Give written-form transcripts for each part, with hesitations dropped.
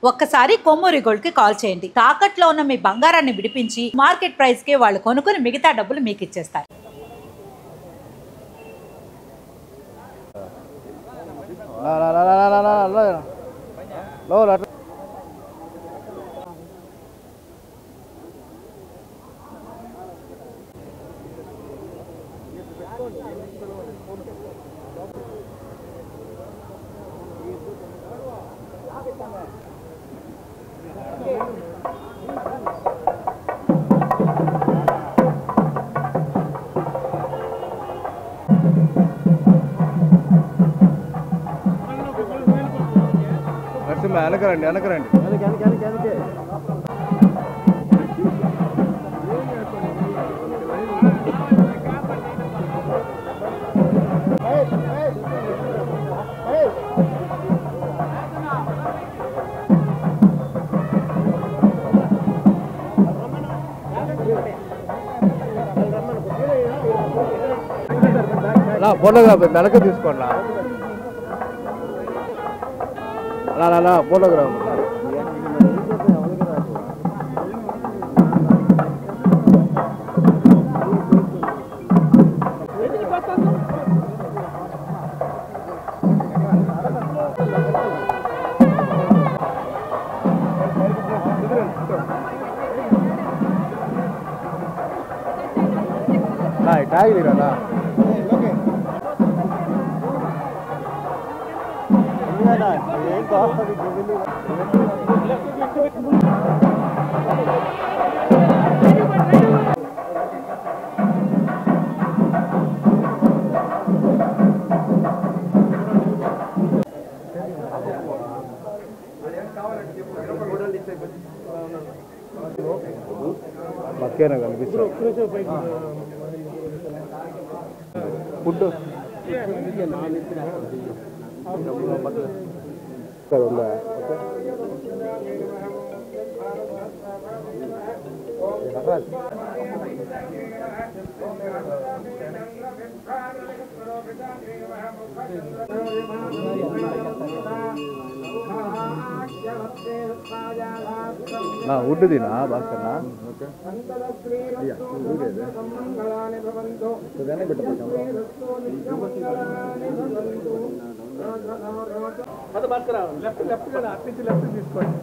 ఒక్కసారి కొమ్మూరి గోల్డ్ కి కాల్ చేయండి. తాకట్లో ఉన్న మీ బంగారాన్ని విడిపించి మార్కెట్ ప్రైస్ కి వాళ్ళు కొనుక్కుని మిగతా డబ్బులు మీకు ఇచ్చేస్తారు. వెనకరండి ఫోటోగ్రాఫ్ వెనక తీసుకోండి ఫోటోగ్రాఫ్ ట్యాగ్ తీరా మక్కేనా కనిపిస్తుంది ఫుడ్ ఉందా వుడ్ తినా బాగా లెఫ్ట్ తీసుకోండి.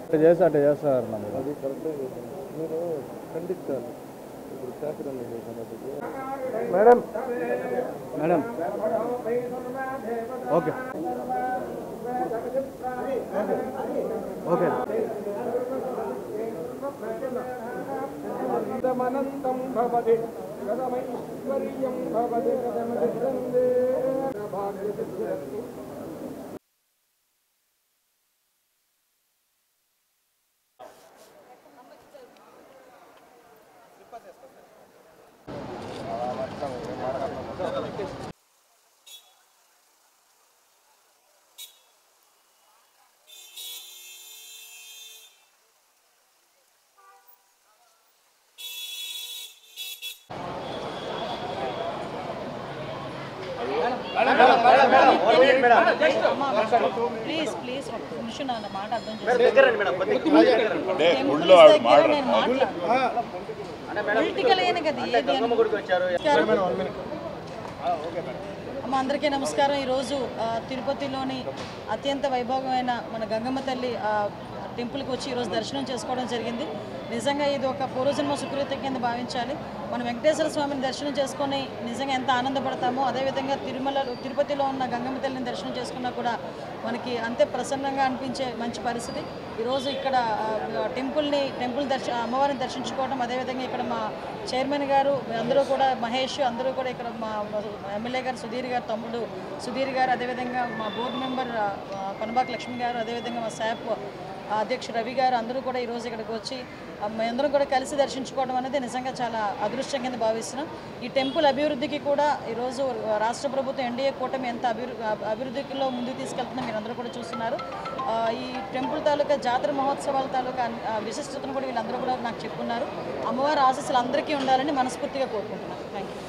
అట్లా చేస్తారు మీరు ఖండిస్తారు. మేడం మేడం ఓకే ఓకే అనంతం భవతి గదమైశ్వర్యం భవతి గదమదిగ్రందే భాగ్యసిద్ధిరస్తు. ప్లీజ్ ప్లీజ్ నిమిషం నా మాట అర్థం అమ్మ అందరికీ నమస్కారం. ఈరోజు తిరుపతిలోని అత్యంత వైభవమైన మన గంగమ్మ తల్లి టెంపుల్కి వచ్చి ఈరోజు దర్శనం చేసుకోవడం జరిగింది. నిజంగా ఇది ఒక పూర్వజన్మ సుకృతి కింద భావించాలి. మనం వెంకటేశ్వర స్వామిని దర్శనం చేసుకొని నిజంగా ఎంత ఆనందపడతామో అదేవిధంగా తిరుపతిలో ఉన్న గంగమ్మ తల్లిని దర్శనం చేసుకున్నా కూడా మనకి అంతే ప్రసన్నంగా అనిపించే మంచి పరిస్థితి. ఈరోజు ఇక్కడ అమ్మవారిని దర్శించుకోవడం, అదేవిధంగా ఇక్కడ మా చైర్మన్ గారు అందరూ కూడా మహేష్ అందరూ కూడా ఇక్కడ మా ఎమ్మెల్యే గారు సుధీర్ గారు తమ్ముడు సుధీర్ గారు, అదేవిధంగా మా బోర్డు మెంబర్ కొనబాక లక్ష్మి గారు, అదేవిధంగా మా శాప్ అధ్యక్షుడు రవి గారు అందరూ కూడా ఈరోజు ఇక్కడికి వచ్చి మేమందరం కూడా కలిసి దర్శించుకోవడం అనేది నిజంగా చాలా అదృష్టం కింద భావిస్తున్నాం. ఈ టెంపుల్ అభివృద్ధికి కూడా ఈరోజు రాష్ట్ర ప్రభుత్వం ఎన్డీఏ కూటమి ఎంత అభివృద్ధిలో ముందుకు తీసుకెళ్తుందో మీరు అందరూ కూడా చూస్తున్నారు. ఈ టెంపుల్ తాలూకా జాతర మహోత్సవాల తాలూకా విశిష్టతను కూడా వీళ్ళందరూ కూడా నాకు చెప్పుకున్నారు. అమ్మవారి ఆశీస్సులు అందరికీ ఉండాలని మనస్ఫూర్తిగా కోరుకుంటున్నాను. Thank you.